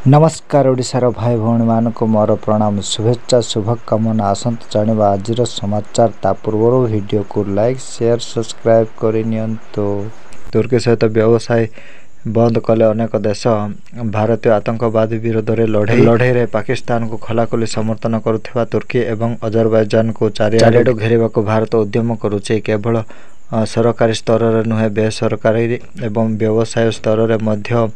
नमस्कार ओडिशार भाई भौणी मानक मोर प्रणाम शुभेच्छा शुभकामना आसत जानिबा आजिर समाचार ता पूर्व वीडियो को लाइक शेयर सब्सक्राइब करनियंतो। तुर्की सहित व्यवसाय बंद कले अनेक देश भारतीय आतंकवादी विरोध में लड़ाई रे पाकिस्तान को खलाखोली समर्थन करुथिबा तुर्की एवं अजरबैजान को चारिआडू घेरिबा को भारत उद्यम करुचे। केवल सरकारी स्तर रे नुहे बेसरकारी एवं व्यवसाय स्तर रे मध्य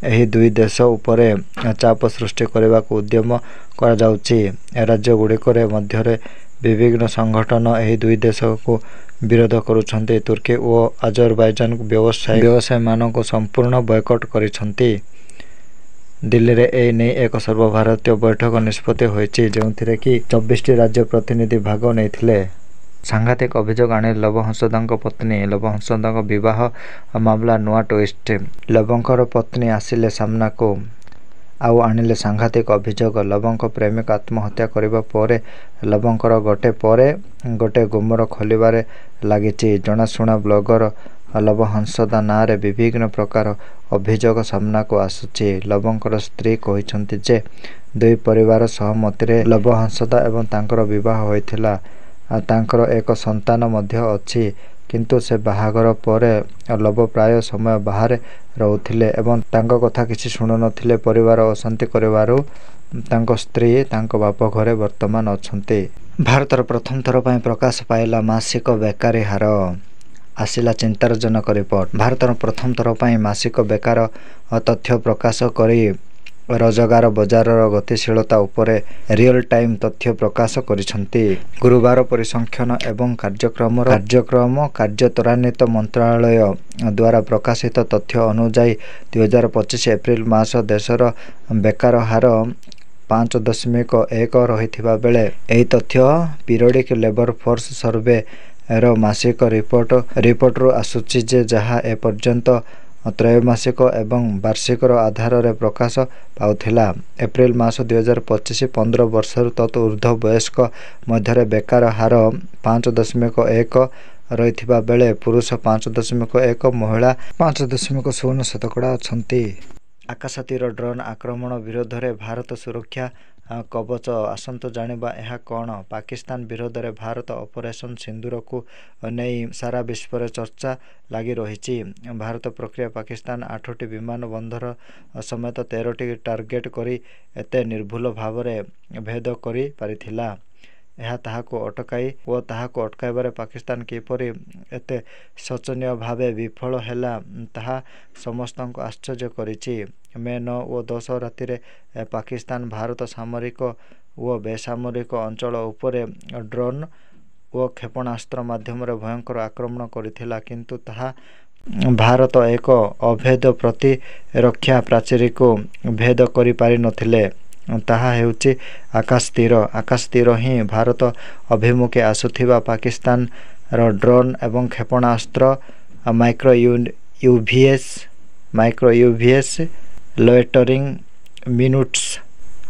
एही दुई देश उपरे चाप सृष्टि करने को उद्यम करा जाउची। राज्य गुड़िक मध्य विभिन्न संगठन एही दुई देश को विरोध करुछन्ति। तुर्की और अजरबैजान व्यवसाय मान को संपूर्ण बॉयकॉट करिछन्ति। दिल्ली रे ए नहीं एक सर्वभारतीय बैठक निष्पत्ति होइछि जोंथिरे कि 24 राज्य प्रतिनिधि भाग नैथिले। सांघातिक अभियोग आने लव हंसदांक पत्नी लव हंसदांक विवाह मामला नुआ ट्विस्ट। लवंकर पत्नी आसिले सामना को आउ आनिले सांघातिक अभियोग। लवंक प्रेमिक आत्महत्या करिबा परे लवंकर गोटे गुमर खोलिबारे लागिछि। जनाशुना ब्लॉगर लव हंसदा नारे विभिन्न प्रकार अभियोग सामना को आसुछि। लवंकर स्त्री कहिसंति जे दुई परिवार सहमति रे लव हंसदा एवं तांकर विवाह होइथिला। तांकर एक संतान मध्य अछि किंतु से बाहागर परे लव प्राय समय बाहर रहउथिले एवं तांको कथा किछि सुनु नथिले। परिवार अशांति करिवारु तांको स्त्री तांको बाप घरे वर्तमान अछंती। भारतर प्रथम थर पय प्रकाश पाइला मासिक बेकारी हार आसिला चिंताजनक रिपोर्ट। भारतर प्रथम थर पय मासिक बेकार तथ्य प्रकाश करी रोजगार बजार गतिशीलता उपरे रियल टाइम तथ्य प्रकाश करिसंती। गुरुवार परिसंख्यान एवं कार्यक्रम कार्य त्वरान्वित मंत्रालय द्वारा प्रकाशित तथ्य अनुसार 2025 एप्रिल मास देशर बेकार हार 5.1 रहिथिबा बेले एही तथ्य पीरियडिक लेबर फोर्स सर्वे रो मासिक रिपोर्ट रु आसुछि जे जहा ए पर्यंत त्रैमासिक एवं वार्षिक आधार रे प्रकाश पाउथिला। एप्रिल मास 2025 15 वर्ष तत ऊर्ध्व वयस्क मध्य बेकार हार 5.1 रहिथिबा बेले पुरुष 5.1 महिला 5.0% अछंती। आकाशतीर ड्रोन आक्रमण विरोध रे भारत सुरक्षा कवच आसंत जानिबा एहा कौन। पाकिस्तान विरोध रे भारत ऑपरेशन सिंदूर को नहीं सारा विश्व रे चर्चा लगी रही। भारत प्रक्रिया पाकिस्तान 8टी विमान बंदर समेत 13टी टार्गेट करी एते निर्भुल भाव रे भेद करी पारिथिला। एहा ताहाको अटकाई ओ ताहाको अटकाइबारे पाकिस्तान किपरि एते शोचनीय भावे विफल हैला ताहा समस्तको आश्चर्य करिछि। मे 9 और 10 राति रे पाकिस्तान भारत सामरिक और बेसामरिक अंचल उपरे ड्रोन और क्षेपणास्त्र माध्यम रे भयंकर आक्रमण करिथिला किंतु ताहा भारत एक अभेद प्रतिरक्षा प्राचीर को भेद करि पारि नथिले। ताहा हेउछि आकाश तीर ही भारत अभिमुखे आसुथिबा पाकिस्तान रो ड्रोन एवं क्षेपणास्त्र माइक्रो यूवीएस लोएटरिंग मिनुट्स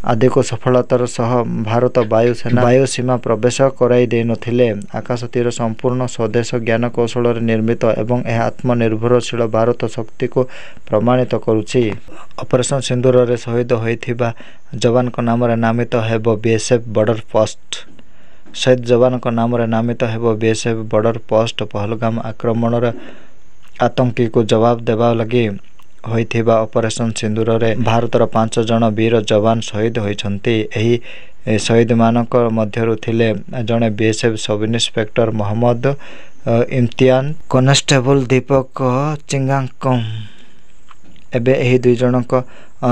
आदि को सफलतार सह भारत वायु सीमा प्रवेश कराई दे नथिले। आकाश तीर संपूर्ण स्वदेश ज्ञान कौशल निर्मित एवं यह आत्मनिर्भरशील भारत शक्ति को प्रमाणित करुछि। ऑपरेशन सिंदूर रे शहीद होइथिबा जवान को नाम रे नामित हेबो बीएसएफ बॉर्डर पोस्ट। शहीद जवान को नाम रे नामित हेबो बीएसएफ बॉर्डर पोस्ट। पहलगाम आक्रमण रे आतंकी को जवाब देबा लगी होइथिबा ऑपरेशन सिंदूर रे भारतर 5 जन वीर जवान शहीद होइछन्ति। एही शहीद मानक मध्यरु थिले जने BSF sub inspector Mohammad Imtiyan constable Deepak Chingangkam. एबे एही दुई जनक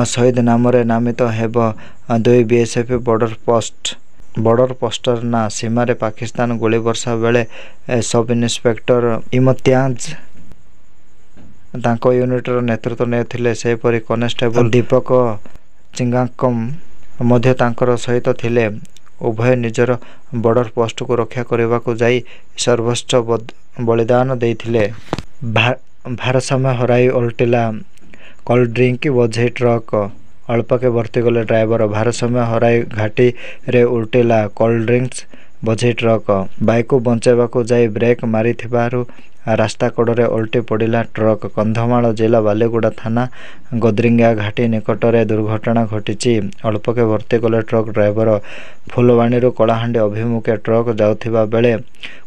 शहीद नाम रे नामित हेबो दुई बीएसएफ बॉर्डर पोस्टर ना सीमा रे पाकिस्तान गोली वर्षा बेले सब इन्स्पेक्टर इम्तियाज तांको यूनिट रो नेतृत्व नेथिले। सेपरि कॉन्स्टेबल दीपक चिंगांकम मध्य तांकर सहित थिले। उभय निजर बॉर्डर पोस्ट को रक्षा करबा को जाई सर्वोच्च बलिदान देथिले। भारसाम्य हराई उल्टिला कोल्ड ड्रिंक बोझे ट्रक अल्प के भर्ती गले ड्राइवर। भारसाम्य हराई घाटी रे उल्टिला कोल्ड ड्रिंक्स ବୋଝେଇ ଟ୍ରକ୍ ବାଇକ୍କୁ ବଞ୍ଚାଇବାକୁ ଯାଇ ବ୍ରେକ୍ ମାରିଥିବାରୁ ରାସ୍ତା କଡ଼ରେ ଓଲଟି ପଡ଼ିଲା ଟ୍ରକ୍। କନ୍ଧମାଳ ଜିଲ୍ଲା ବାଲିଗୁଡ଼ା ଥାନା ଗଦ୍ରିଙ୍ଗା ଘାଟି ନିକଟରେ ଦୁର୍ଘଟଣା ଘଟିଛି। ଅଳ୍ପକେ ଭର୍ତ୍ତି କଲେ ଟ୍ରକ୍ ଡ୍ରାଇଭର। ଫୁଲବାଣୀରୁ କଳାହାଣ୍ଡି ଅଭିମୁଖେ ଟ୍ରକ୍ ଯାଉଥିବା ବେଳେ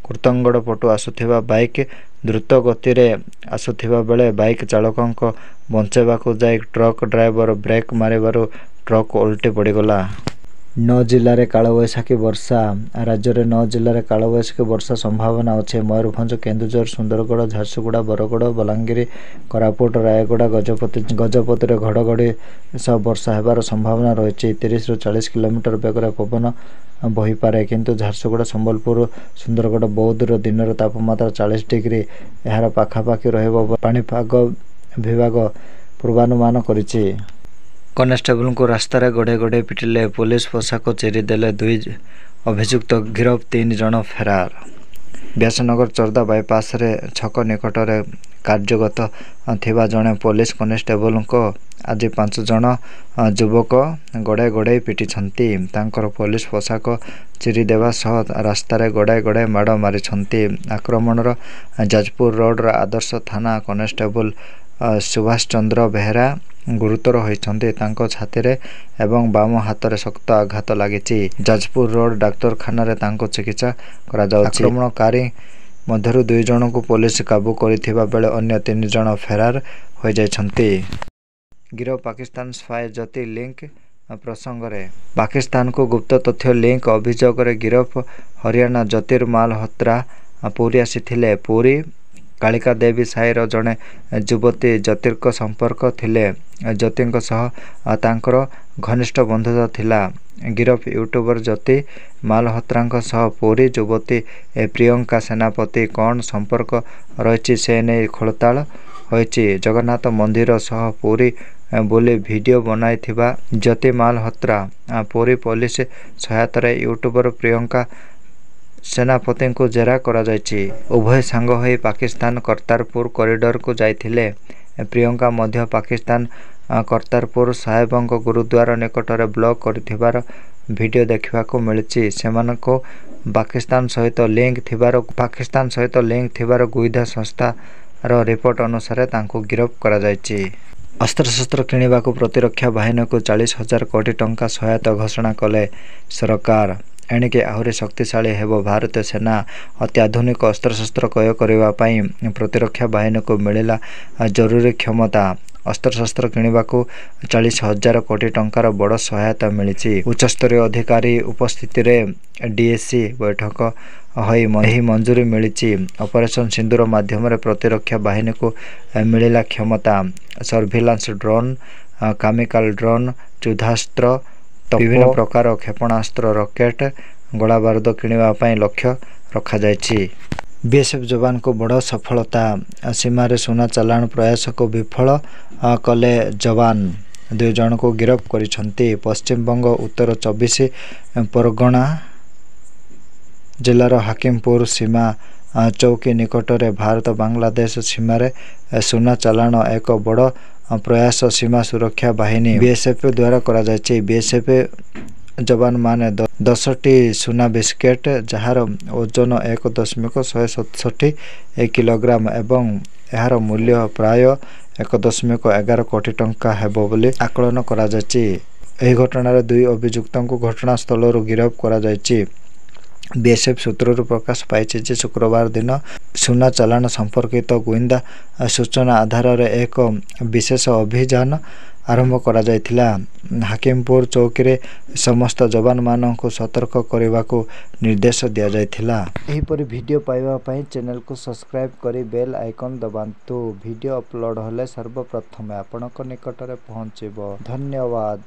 କୁର୍ତ୍ତଙ୍ଗଡ଼ ପଟୁ ଆସୁଥିବା ବାଇକ୍ ଦ୍ରୁତ ଗତିରେ ଆସୁଥିବା ବେଳେ ବାଇକ୍ ଚାଳକଙ୍କ ବଞ୍ଚାଇବାକୁ ଯାଇ ଟ୍ରକ୍ ଡ୍ରାଇଭର ବ୍ରେକ୍ ମାରିବାରୁ ଟ୍ରକ୍ ଓଲଟି ପଡ଼ିଗଲା। 9 ଜିଲ୍ଲାରେ କାଳବୈଶାଖୀ ବର୍ଷା। ରାଜ୍ୟରେ 9 ଜିଲ୍ଲାରେ କାଳବୈଶାଖୀ ବର୍ଷା ସମ୍ଭାବନା ଅଛି। ମୟୂରଭଞ୍ଜ, କେନ୍ଦୁଝର, ସୁନ୍ଦରଗଡ଼, ଝାରସୁଗୁଡ଼ା, ବରଗଡ଼, ବଲାଙ୍ଗୀର, କୋରାପୁଟ, ରାୟଗଡ଼ା, ଗଜପତିରେ ଘଡ଼ଘଡ଼ି ସହ ବର୍ଷା ହେବାର ସମ୍ଭାବନା ରହିଛି। 30ରୁ 40 କିଲୋମିଟର ବେଗରେ ପବନ ବହିପାରେ। କିନ୍ତୁ ଝାରସୁଗୁଡ଼ା, ସମ୍ବଲପୁର, ସୁନ୍ଦରଗଡ଼, ବୌଦ୍ଧର ଦିନର ତାପମାତ୍ରା 40 ଡିଗ୍ରୀ ଏହାର ପାଖାପାଖି ରହିବ ବୋଲି ପାଣିପାଗ ବିଭାଗ ପୂର୍ବାନୁମାନ କରିଛି। କନେଷ୍ଟବଳଙ୍କୁ ରାସ୍ତାରେ ଗୋଡ଼େଇ ପିଟିଲେ, ପୁଲିସ ପୋଷାକ ଚିରିଦେଲେ 2 ଅଭିଯୁକ୍ତ ଗିରଫ, 3 ଜଣ ଫେରାର। ବ୍ୟାସନଗର ଚୋରଦା ବାଇପାସରେ ଛକ ନିକଟରେ କାର୍ଯ୍ୟରତ ଥିବା ଜଣେ ପୋଲିସ କନେଷ୍ଟବଳଙ୍କୁ ଆଜି 5 ଜଣ ଯୁବକ ଗୋଡ଼େଇ ପିଟିଛନ୍ତି। ତାଙ୍କର ପୋଲିସ ପୋଷାକ ଚିରିଦେବା ସହ ରାସ୍ତାରେ ଗୋଡ଼ାଇ ମାଡ଼ ମାରିଛନ୍ତି। ଆକ୍ରମଣର ଯାଜପୁର ରୋଡର ଆଦର୍ଶ ଥାନା କନେଷ୍ଟବଳ ସୁଭାଷ ଚନ୍ଦ୍ର ବେହେରା ଗୁରୁତର ହୋଇଛନ୍ତି। ତାଙ୍କ ଛାତିରେ ଏବଂ ବାମ ହାତରେ ଶକ୍ତ ଆଘାତ ଲାଗିଛି। ଯାଜପୁର ରୋଡ ଡାକ୍ତରଖାନାରେ ତାଙ୍କୁ ଚିକିତ୍ସା କରାଯାଉଛି। ଆକ୍ରମଣକାରୀ ମଧ୍ୟରୁ 2 ଜଣଙ୍କୁ ପୋଲିସ କାବୁ କରିଥିବା ବେଳେ ଅନ୍ୟ 3 ଜଣ ଫେରାର ହୋଇଯାଇଛନ୍ତି। ଗିରଫ ପାକିସ୍ତାନ ସ୍ପାଏ ଜ୍ୟୋତି ଲିଙ୍କ ପ୍ରସଙ୍ଗରେ ପାକିସ୍ତାନକୁ ଗୁପ୍ତ ତଥ୍ୟ ଲିଙ୍କ ଅଭିଯୋଗରେ ଗିରଫ ହରିୟାଣା ଜ୍ୟୋତିର ମାଲହୋତ୍ରା ପୁରୀ ଆସିଥିଲେ। ପୁରୀ କାଳିକା ଦେବୀ ସାହିର ଜଣେ ଯୁବତୀ ଜ୍ୟୋତିଙ୍କ ସମ୍ପର୍କ ଥିଲେ। ଜ୍ୟୋତିଙ୍କ ସହ ତାଙ୍କର ଘନିଷ୍ଠ ବନ୍ଧୁତା ଥିଲା। ଗିରଫ ୟୁଟ୍ୟୁବର ଜ୍ୟୋତି ମାଲହୋତ୍ରାଙ୍କ ସହ ପୁରୀ ଯୁବତୀ ପ୍ରିୟଙ୍କା ସେନାପତି କ'ଣ ସମ୍ପର୍କ ରହିଛି ସେ ନେଇ ଖୋଳତାଡ଼ ହୋଇଛି। ଜଗନ୍ନାଥ ମନ୍ଦିର ସହ ପୁରୀ ବୁଲି ଭିଡିଓ ବନାଇଥିବା ଜ୍ୟୋତି ମାଲହୋତ୍ରା ପୁରୀ ପୋଲିସ ସହାୟତାରେ ୟୁଟ୍ୟୁବର ପ୍ରିୟଙ୍କା ସେନାପତିଙ୍କୁ ଜେରା କରାଯାଇଛି। ଉଭୟ ସାଙ୍ଗ ହୋଇ ପାକିସ୍ତାନ କର୍ତ୍ତାରପୁର କରିଡରକୁ ଯାଇଥିଲେ। ପ୍ରିୟଙ୍କା ମଧ୍ୟ ପାକିସ୍ତାନ କର୍ତ୍ତାରପୁର ସାହେବଙ୍କ ଗୁରୁଦ୍ୱାର ନିକଟରେ ବ୍ଲଗ କରିଥିବାର ଭିଡିଓ ଦେଖିବାକୁ ମିଳିଛି। ସେମାନଙ୍କୁ ପାକିସ୍ତାନ ସହିତ ଲିଙ୍କ ଥିବାର ଗୁଇନ୍ଦା ସଂସ୍ଥାର ରିପୋର୍ଟ ଅନୁସାରେ ତାଙ୍କୁ ଗିରଫ କରାଯାଇଛି। ଅସ୍ତ୍ରଶସ୍ତ୍ର କିଣିବାକୁ ପ୍ରତିରକ୍ଷା ବାହିନୀକୁ 40,000 କୋଟି ଟଙ୍କା ସହାୟତା ଘୋଷଣା କଲେ ସରକାର। ଏଣିକି ଆହୁରି ଶକ୍ତିଶାଳୀ ହେବ ଭାରତୀୟ ସେନା। ଅତ୍ୟାଧୁନିକ ଅସ୍ତ୍ରଶସ୍ତ୍ର କ୍ରୟ କରିବା ପାଇଁ ପ୍ରତିରକ୍ଷା ବାହିନୀକୁ ମିଳିଲା ଜରୁରୀ କ୍ଷମତା। ଅସ୍ତ୍ରଶସ୍ତ୍ର କିଣିବାକୁ 40,000 କୋଟି ଟଙ୍କାର ବଡ଼ ସହାୟତା ମିଳିଛି। ଉଚ୍ଚସ୍ତରୀୟ ଅଧିକାରୀ ଉପସ୍ଥିତିରେ ଡିଏସି ବୈଠକ ହୋଇ ଏହି ମଞ୍ଜୁରୀ ମିଳିଛି। ଅପରେସନ ସିନ୍ଦୁର ମାଧ୍ୟମରେ ପ୍ରତିରକ୍ଷା ବାହିନୀକୁ ମିଳିଲା କ୍ଷମତା। ସର୍ଭିଲାନ୍ସ ଡ୍ରୋନ୍, କାମିକାଲ ଡ୍ରୋନ୍, ଯୁଦ୍ଧାସ୍ତ୍ର, ବିଭିନ୍ନ ପ୍ରକାର କ୍ଷେପଣାସ୍ତ୍ର, ରକେଟ୍, ଗୋଳାବାରୁଦ କିଣିବା ପାଇଁ ଲକ୍ଷ୍ୟ ରଖାଯାଇଛି। ବିଏସ୍ଏଫ୍ ଯବାନଙ୍କୁ ବଡ଼ ସଫଳତା। ସୀମାରେ ସୁନା ଚାଲାଣ ପ୍ରୟାସକୁ ବିଫଳ କଲେ ଯବାନ। 2 ଜଣଙ୍କୁ ଗିରଫ କରିଛନ୍ତି। ପଶ୍ଚିମବଙ୍ଗ ଉତ୍ତର 24 ପରଗଣା ଜିଲ୍ଲାର ହାକିମପୁର ସୀମା ଚୌକି ନିକଟରେ ଭାରତ ବାଂଲାଦେଶ ସୀମାରେ ସୁନା ଚାଲାଣ ଏକ ବଡ଼ ପ୍ରୟାସ ସୀମା ସୁରକ୍ଷା ବାହିନୀ ବିଏସ୍ଏଫ୍ ଦ୍ୱାରା କରାଯାଇଛି। ବିଏସ୍ଏଫ୍ ଯବାନମାନେ 10ଟି ସୁନା ବିସ୍କେଟ୍ ଯାହାର ଓଜନ 1.167 କିଲୋଗ୍ରାମ ଏବଂ ଏହାର ମୂଲ୍ୟ ପ୍ରାୟ 1.11 କୋଟି ଟଙ୍କା ହେବ ବୋଲି ଆକଳନ କରାଯାଇଛି। ଏହି ଘଟଣାରେ 2 ଅଭିଯୁକ୍ତଙ୍କୁ ଘଟଣାସ୍ଥଳରୁ ଗିରଫ କରାଯାଇଛି। ବିଏସ୍ଏଫ୍ ସୂତ୍ରରୁ ପ୍ରକାଶ ପାଇଛି ଯେ ଶୁକ୍ରବାର ଦିନ ସୁନା ଚାଲାଣ ସମ୍ପର୍କିତ ଗୁଇନ୍ଦା ସୂଚନା ଆଧାରରେ ଏକ ବିଶେଷ ଅଭିଯାନ ଆରମ୍ଭ କରାଯାଇଥିଲା। ହାକିମପୁର ଚୌକିରେ ସମସ୍ତ ଯବାନମାନଙ୍କୁ ସତର୍କ କରିବାକୁ ନିର୍ଦ୍ଦେଶ ଦିଆଯାଇଥିଲା। ଏହିପରି ଭିଡିଓ ପାଇବା ପାଇଁ ଚ୍ୟାନେଲକୁ ସବସ୍କ୍ରାଇବ୍ କରି ବେଲ୍ ଆଇକନ୍ ଦବାନ୍ତୁ। ଭିଡିଓ ଅପଲୋଡ ହେଲେ ସର୍ବପ୍ରଥମେ ଆପଣଙ୍କ ନିକଟରେ ପହଞ୍ଚିବ। ଧନ୍ୟବାଦ।